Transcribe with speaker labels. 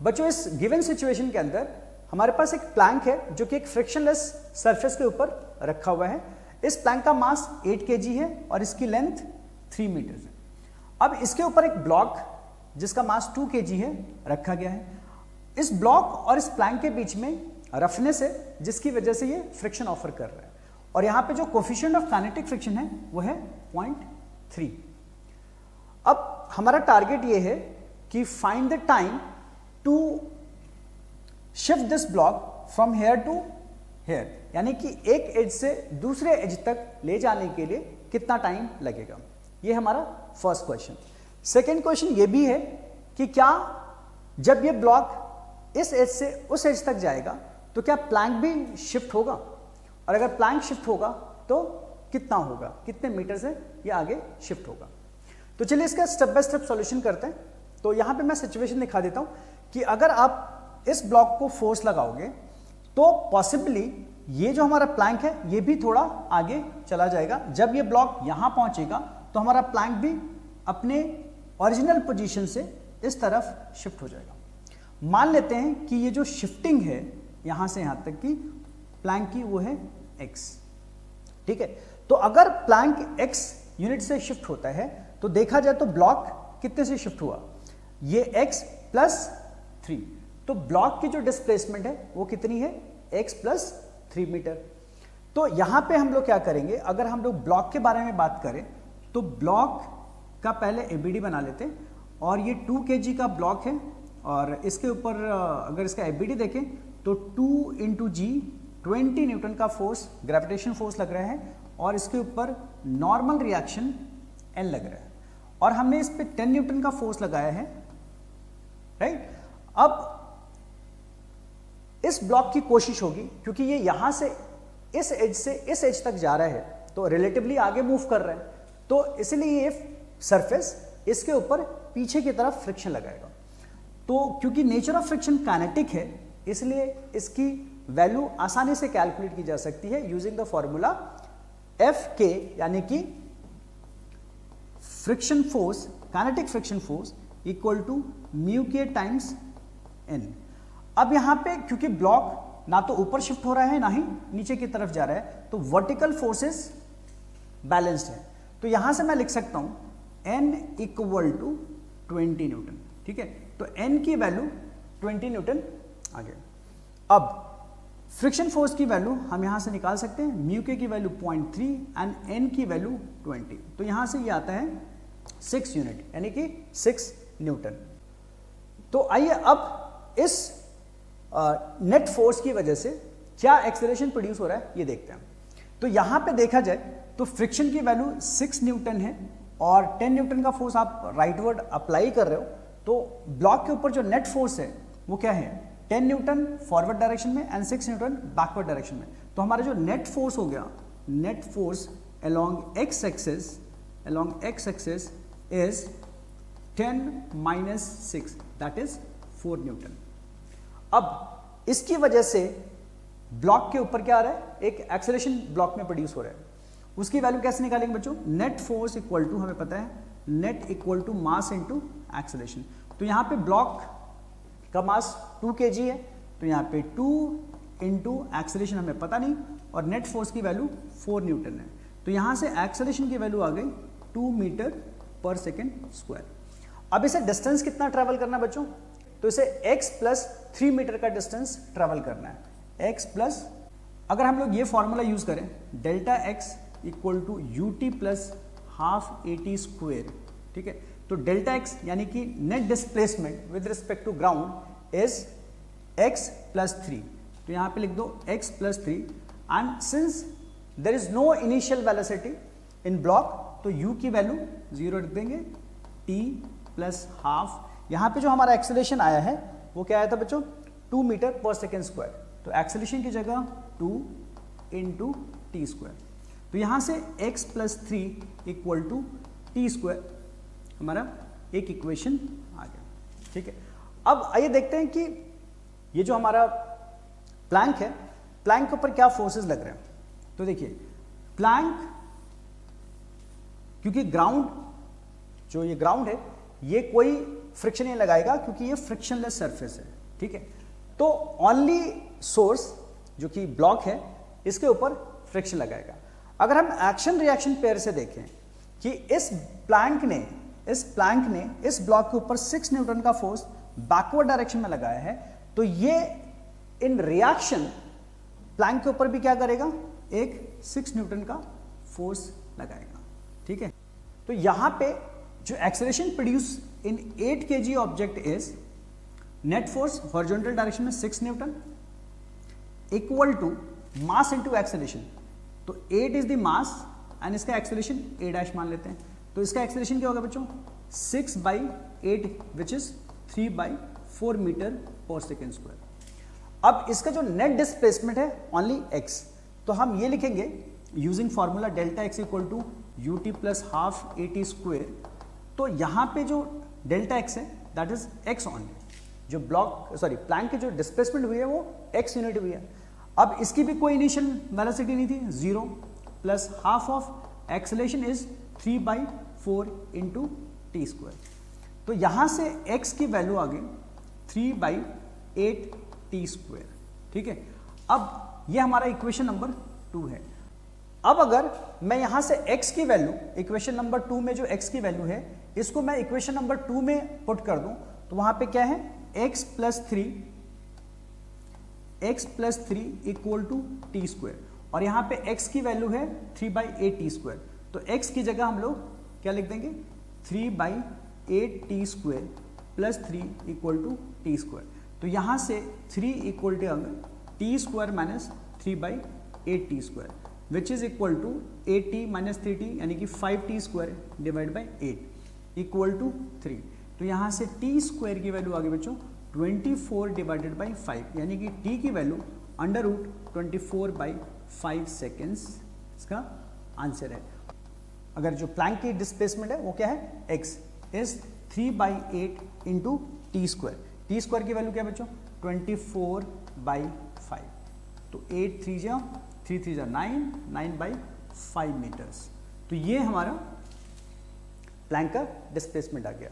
Speaker 1: बच्चों इस given situation के अंदर हमारे पास एक प्लैंक है जो कि एक फ्रिक्शनलेस सरफेस के ऊपर रखा हुआ है। इस प्लैंक का मास 8 kg है और इसकी लेंथ 3 मीटर है। अब इसके ऊपर एक ब्लॉक जिसका मास 2 kg है रखा गया है। इस ब्लॉक और इस प्लैंक के बीच में रफनेस है जिसकी वजह से ये फ्रिक्शन ऑफर कर रहा है और यहां पे जो कोफिशिएंट ऑफ काइनेटिक फ्रिक्शन है वो है 0.3। अब हमारा टारगेट ये है कि find the time to shift this block from here to here, यानी कि एक एज से दूसरे एज तक ले जाने के लिए कितना टाइम लगेगा। ये हमारा फर्स्ट क्वेश्चन। सेकेंड क्वेश्चन ये भी है कि क्या जब ये ब्लॉक इस एज से उस एज तक जाएगा तो क्या प्लैंक भी शिफ्ट होगा, और अगर प्लैंक शिफ्ट होगा तो कितना होगा, कितने मीटर से ये आगे शिफ्ट होगा। तो चलिए इसका स्टेप बाय स्टेप सॉल्यूशन करते हैं। तो यहां पे मैं सिचुएशन दिखा देता हूं कि अगर आप इस ब्लॉक को फोर्स लगाओगे तो पॉसिबली ये जो हमारा प्लैंक है ये भी थोड़ा आगे चला जाएगा। जब ये ब्लॉक यहां पहुंचेगा तो हमारा प्लैंक भी अपने ओरिजिनल पोजीशन से इस तरफ शिफ्ट हो जाएगा। मान लेते हैं कि ये जो शिफ्टिंग है यहां से यहां तक की प्लैंक की वो है x, ठीक है। तो अगर प्लैंक x यूनिट से शिफ्ट होता है तो देखा जाए तो ब्लॉक कितने से शिफ्ट हुआ, ये x प्लस 3। तो ब्लॉक की जो डिस्प्लेसमेंट है वो कितनी है, x प्लस 3 मीटर। तो यहां पे हम लोग क्या करेंगे, अगर हम लोग ब्लॉक के बारे में बात करें तो ब्लॉक का पहले एबीडी बना लेते हैं और ये 2 kg का ब्लॉक है और इसके ऊपर अगर इसका एबीडी देखें तो 2 इंटू जी 20 न्यूटन का फोर्स, ग्रेविटेशन फोर्स लग रहा है और इसके ऊपर नॉर्मल रिएक्शन एन लग रहा है और हमने इस पे 10 न्यूटन का फोर्स लगाया है, राइट। अब इस ब्लॉक की कोशिश होगी, क्योंकि ये यहां से इस एज से इस एज तक जा रहा है तो रिलेटिवली आगे मूव कर रहा है, तो इसलिए ये सरफेस इसके ऊपर पीछे की तरफ फ्रिक्शन लगाएगा। तो क्योंकि नेचर ऑफ फ्रिक्शन काइनेटिक है इसलिए इसकी वैल्यू आसानी से कैलकुलेट की जा सकती है using the formula F K, यानी कि friction force, kinetic friction force equal to mu K times N. अब यहां पे क्योंकि ब्लॉक ना तो ऊपर शिफ्ट हो रहा है ना ही नीचे की तरफ जा रहा है तो वर्टिकल फोर्सेस बैलेंस्ड है। तो यहां से मैं लिख सकता हूं n इक्वल टू 20 न्यूटन, ठीक है। तो n की वैल्यू 20 न्यूटन आ गया। अब फ्रिक्शन फोर्स की वैल्यू हम यहां से निकाल सकते हैं, म्यू के की वैल्यू 0.3 एंड n की वैल्यू 20। तो यहां से ये आता है 6 यूनिट, यानी कि 6 न्यूटन। तो आइए अब इस नेट फोर्स की वजह से क्या एक्सेलरेशन प्रोड्यूस हो रहा है ये देखते हैं। तो यहां पे देखा जाए तो फ्रिक्शन की वैल्यू 6 न्यूटन है और 10 न्यूटन का फोर्स आप राइटवर्ड अप्लाई कर रहे हो, तो ब्लॉक के ऊपर जो नेट फोर्स है वो क्या है, 10 न्यूटन फॉरवर्ड डायरेक्शन में एंड 6 न्यूटन बैकवर्ड डायरेक्शन में। तो हमारा जो नेट फोर्स हो गया, net force along x axis is 10 minus 6 that is 4 Newton. अब इसकी वजह से ब्लॉक के ऊपर क्या आ रहा है, एक एक्सेलरेशन ब्लॉक में प्रोड्यूस हो रहा है। उसकी वैल्यू कैसे निकालेंगे बच्चों, नेट फोर्स इक्वल टू, हमें पता है net equal to mass into acceleration. तो यहां पे ब्लॉक का मास 2 kg है तो यहां पे 2 इंटू एक्सेलरेशन हमें पता नहीं और नेट फोर्स की वैल्यू 4 न्यूटन है। तो यहां से एक्सेलरेशन की वैल्यू आ गई 2 मीटर पर सेकेंड स्क्वायर। अब इसे डिस्टेंस कितना ट्रेवल करना है बच्चों, तो इसे x प्लस 3 मीटर का डिस्टेंस ट्रेवल करना है। x प्लस, अगर हम लोग ये फॉर्मूला यूज करें delta x equal to u t plus half a t square, ठीक है। तो डेल्टा x यानी कि net displacement with respect to ground is x plus 3। तो यहां पे लिख दो x plus 3 and since there is no initial velocity in block तो u की वैल्यू 0 रख देंगे, t प्लस हाफ। यहां पे जो हमारा एक्सेलरेशन आया है वो क्या आया था बच्चों, 2 मीटर पर सेकेंड स्क्वायर। तो एक्सेलरेशन की जगह 2 इंटू टी स्क्वायर। तो यहां से x plus 3 equal to t square हमारा एक इक्वेशन आ गया, ठीक है। अब आइए देखते हैं कि ये जो हमारा प्लैंक है, प्लैंक के ऊपर क्या फोर्सेस लग रहे हैं। तो देखिए प्लैंक, क्योंकि ग्राउंड, जो ये ग्राउंड है ये कोई फ्रिक्शन ये लगाएगा क्योंकि ये फ्रिक्शनलेस सरफेस है, ठीक है। तो ओनली सोर्स जो कि ब्लॉक है इसके ऊपर फ्रिक्शन लगाएगा। अगर हम एक्शन रिएक्शन पेयर से देखें कि इस प्लैंक ने इस ब्लॉक के ऊपर 6 न्यूटन का फोर्स बैकवर्ड डायरेक्शन में लगाया है, तो ये इन रिएक्शन प्लैंक के ऊपर भी क्या करेगा, एक 6 न्यूटन का फोर्स लगाएगा, ठीक है। तो यहां पे जो acceleration produce in 8 kg object is net force horizontal direction में 6 newton equal to mass into acceleration. तो 8 इज द मास एंड इसका एक्सेलरेशन a डैश मान लेते हैं। तो इसका एक्सेलरेशन क्या होगा बच्चों, 6/8 which is 3/4 metre per second square. अब इसका जो नेट डिस्प्लेसमेंट है ओनली x, तो हम ये लिखेंगे using formula delta x equal to ut plus half at square. तो यहाँ पे जो डेल्टा x है दैट इज x ओनली, जो प्लैंक की जो डिस्प्लेसमेंट हुई है वो x यूनिट हुई है। अब इसकी भी कोई इनिशियल वेलोसिटी नहीं थी, 0 plus half of acceleration is 3/4 into T square. तो यहां से x की वैल्यू आ गई 3/8 टी स्क्वायर, ठीक है। अब ये हमारा इक्वेशन नंबर 2 है। अब अगर मैं यहां से x की वैल्यू इक्वेशन नंबर 2 में जो x की वैल्यू है इसको मैं इक्वेशन नंबर 2 में पुट कर दूं, तो वहां पे क्या है, x plus 3 equal to t square, और यहां पे x की वैल्यू है 3/8 टी स्क्वायर। तो x की जगह हम लोग क्या लिख देंगे, 3/8 t square plus 3 equal to t square. तो यहां से 3 equal to t square minus 3/8 t square which is equal to 8t minus 3t यानी कि 5t square divide by 8 equal to 3। तो यहां से टी स्क्वायर की वैल्यू आ गई बच्चों 24 डिवाइडेड बाई 5 यानी कि t की वैल्यू अंडर रूट 24/5 सेकेंड्स इसका आंसर है। अगर जो प्लैंक की डिस्प्लेसमेंट है वो क्या है, x is 3/8 into T square. T square की वैल्यू क्या है बच्चों, 24/5। तो 8 3 जा 3 3 जा 9, 9/5 मीटर्स। तो ये हमारा प्लैंक का डिस्प्लेसमेंट आ गया।